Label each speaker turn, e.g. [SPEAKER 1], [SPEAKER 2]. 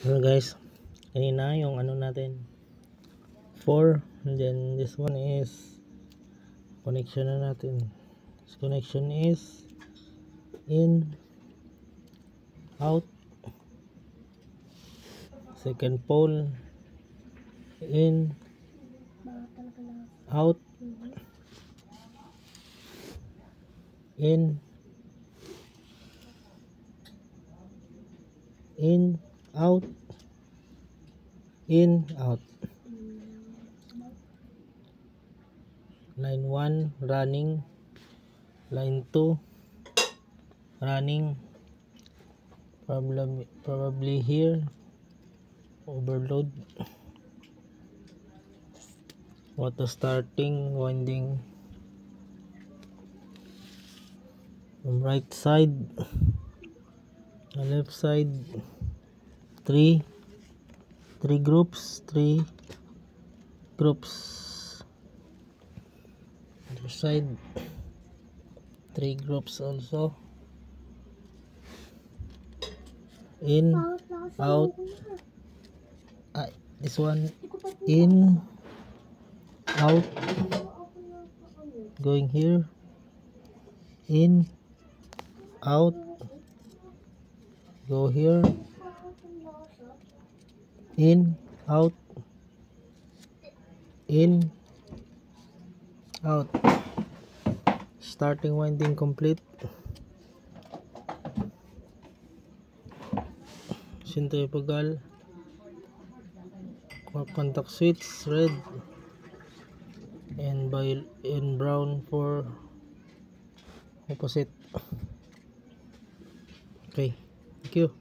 [SPEAKER 1] Hello guys, kanina yung ano natin 4, and then this one is connection na natin. This connection is in, out, second pole, in, out, in, out, in, out. Line 1 running, line 2 running, probably here overload, auto starting, winding from right side, the left side, three groups, other side, 3 groups also, in, out, this one, in, out, going here, in, out, go here, in, out, in, out. Starting winding complete. Centrifugal, contact switch red, and brown for opposite. Okay, thank you.